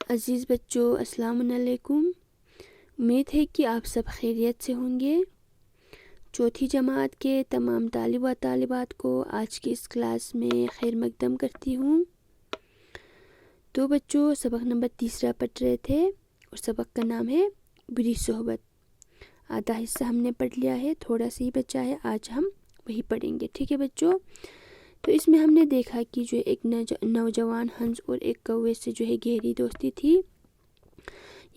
عزیز بچوں، السلام علیکم۔ امید ہے کہ آپ سب خیریت سے ہوں گے۔ چوتھی جماعت کے تمام طالب و طالبات کو آج کی اس کلاس میں خیر مقدم کرتی ہوں۔ تو بچوں، سبق نمبر 3 پڑھ رہے تھے اور سبق کا نام ہے بری صحبت۔ آدھا حصہ ہم نے پڑھ لیا ہے، تھوڑا سا ہی بچا ہے، آج ہم وہی پڑھیں گے، ٹھیک ہے بچوں؟ تو اس میں ہم نے دیکھا کہ جو ایک نوجوان ہنس اور ایک کوے سے جو ہے گہری دوستی تھی،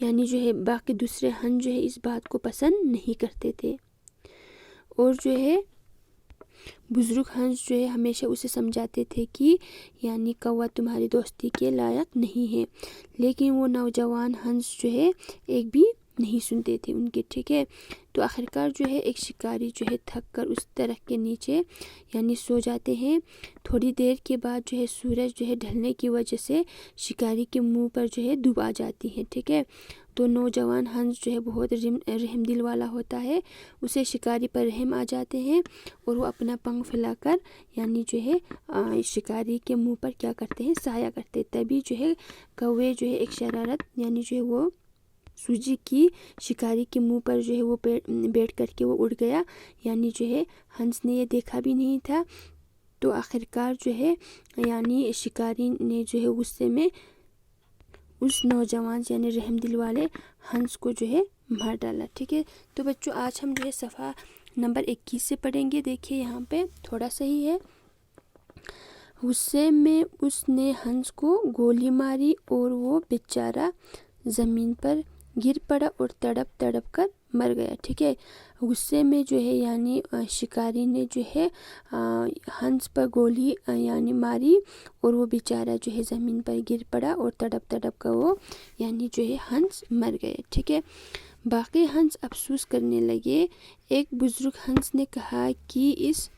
یعنی جو ہے باقی دوسرے ہنس جو ہے اس بات کو پسند نہیں کرتے تھے، اور جو ہے بزرگ ہنس جو ہے ہمیشہ اسے سمجھاتے تھے کہ یعنی کوا تمہاری دوستی کے لائق نہیں ہے، لیکن وہ نوجوان ہنس جو ہے ایک بھی نہیں سنتے تھے ان کے، ٹھیک ہے؟ تو آخرکار جو ہے ایک شکاری جو ہے تھک کر اس درخت کے نیچے یعنی سو جاتے ہیں۔ تھوڑی دیر کے بعد جو ہے سورج جو ہے ڈھلنے کی وجہ سے شکاری کے منہ پر جو ہے دھوپ آ جاتی ہے، ٹھیک ہے؟ تو نوجوان ہنس جو ہے بہت رحم دل والا ہوتا ہے، اسے شکاری پر رحم آ جاتے ہیں اور وہ اپنا پنکھ پھیلا کر یعنی جو ہے شکاری کے منہ پر کیا کرتے ہیں، سایہ کرتے۔ تبھی جو ہے کوے جو ہے ایک شرارت یعنی جو ہے وہ سوجی کی شکاری کے منہ پر جو ہے وہ بیٹھ کر کے وہ اڑ گیا، یعنی جو ہے ہنس نے یہ دیکھا بھی نہیں تھا۔ تو آخرکار جو ہے یعنی شکاری نے جو ہے غصے میں اس نوجوان یعنی رحم دل والے ہنس کو جو ہے مار ڈالا، ٹھیک ہے؟ تو بچوں آج ہم جو ہے صفحہ نمبر 21 سے پڑھیں گے۔ دیکھیے یہاں پہ تھوڑا سا ہی ہے۔ غصے میں اس نے ہنس کو گولی ماری اور وہ بیچارہ زمین پر گر پڑا اور تڑپ تڑپ کر مر گیا، ٹھیک ہے؟ غصے میں جو ہے یعنی شکاری نے جو ہے ہنس پر گولی یعنی ماری اور وہ بیچارہ جو ہے زمین پر گر پڑا اور تڑپ تڑپ کر وہ یعنی جو ہے ہنس مر گئے، ٹھیک ہے؟ باقی ہنس افسوس کرنے لگے۔ ایک بزرگ ہنس نے کہا کہ اس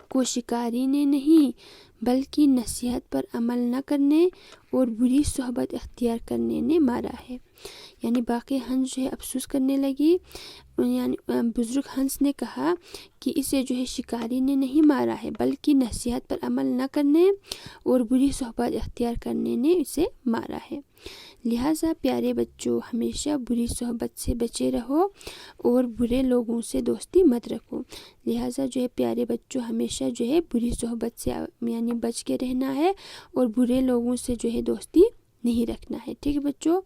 کو شکاری نے نہیں بلکہ نصیحت پر عمل نہ کرنے اور بری صحبت اختیار کرنے نے مارا ہے۔ یعنی باقی ہنس جو ہے افسوس کرنے لگی، یعنی بزرگ ہنس نے کہا کہ اسے جو ہے شکاری نے نہیں مارا ہے بلکہ نصیحت پر عمل نہ کرنے اور بری صحبت اختیار کرنے نے اسے مارا ہے۔ لہٰذا پیارے بچوں، ہمیشہ بری صحبت سے بچے رہو اور برے لوگوں سے دوستی مت رکھو۔ لہٰذا جو ہے پیارے بچوں، ہمیشہ جو ہے بری صحبت سے یعنی بچ کے رہنا ہے اور برے لوگوں سے جو ہے دوستی نہیں رکھنا ہے، ٹھیک ہے بچوں؟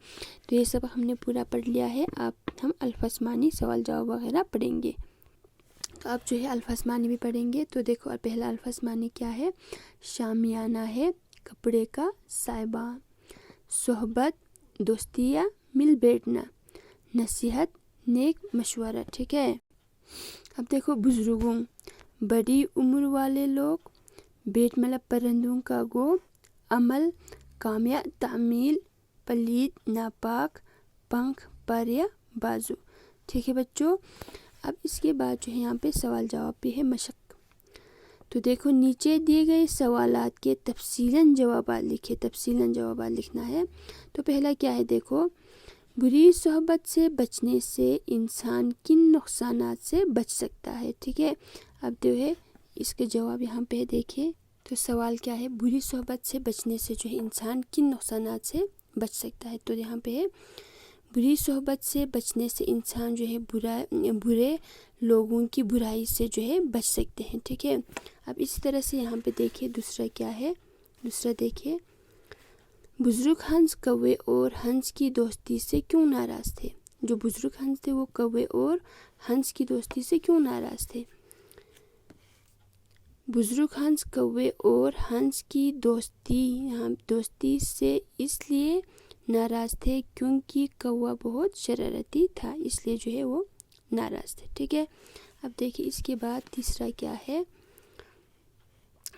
تو یہ سبق ہم نے پورا پڑھ لیا ہے۔ اب ہم الفاظ معنی، سوال جواب وغیرہ پڑھیں گے۔ تو اب جو ہے الفاظ معنی بھی پڑھیں گے۔ تو دیکھو پہلا الفاظ معنی کیا ہے؟ شامیانہ ہے، کپڑے کا سائبان، صحبت دوستی یا مل بیٹھنا، نصیحت نیک مشورہ، ٹھیک ہے؟ اب دیکھو بزرگوں، بڑی عمر والے لوگ، بیٹ مطلب پرندوں کا گو، عمل کام یا تعمیل، پلید ناپاک، پنکھ پر یا بازو، ٹھیک ہے بچوں؟ اب اس کے بعد جو ہے یہاں پہ سوال جواب بھی ہے، مشق۔ تو دیکھو نیچے دیے گئے سوالات کے تفصیلاً جوابات لکھے، تفصیلاً جوابات لکھنا ہے۔ تو پہلا کیا ہے؟ دیکھو بری صحبت سے بچنے سے انسان کن نقصانات سے بچ سکتا ہے، ٹھیک ہے؟ اب جو ہے اس کے جواب یہاں پہ دیکھیں۔ تو سوال کیا ہے؟ بری صحبت سے بچنے سے جو ہے انسان کن نقصانات سے بچ سکتا ہے؟ تو یہاں پہ ہے بری صحبت سے بچنے سے انسان جو ہے برے لوگوں کی برائی سے جو ہے بچ سکتے ہیں، ٹھیک ہے؟ اب اسی طرح سے یہاں پہ دیکھیں دوسرا کیا ہے؟ دوسرا دیکھیں، بزرگ ہنس کوے اور ہنس کی دوستی سے کیوں ناراض تھے؟ جو بزرگ ہنس تھے وہ کوے اور ہنس کی دوستی سے کیوں ناراض تھے؟ بزرگ ہنس کوے اور ہنس کی دوستی سے اس لیے ناراض تھے کیونکہ کوا بہت شرارتی تھا، اس لیے جو ہے وہ ناراض تھے، ٹھیک ہے؟ اب دیکھیں اس کے بعد تیسرا کیا ہے؟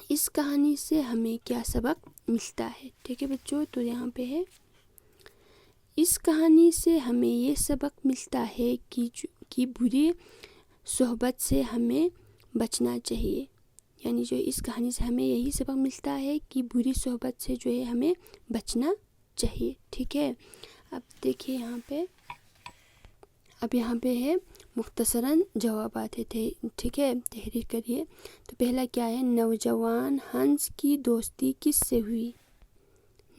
اس کہانی سے ہمیں کیا سبق ملتا ہے؟ ٹھیک ہے بچوں؟ تو یہاں پہ ہے اس کہانی سے ہمیں یہ سبق ملتا ہے کہ بری صحبت سے ہمیں بچنا چاہیے، یعنی جو اس کہانی سے ہمیں یہی سبق ملتا ہے کہ بری صحبت سے جو ہے ہمیں بچنا چاہیے، ٹھیک ہے؟ اب دیکھیے یہاں پہ ہے مختصراً جوابات تھے، ٹھیک ہے؟ تحریر کریے۔ تو پہلا کیا ہے؟ نوجوان ہنس کی دوستی کس سے ہوئی؟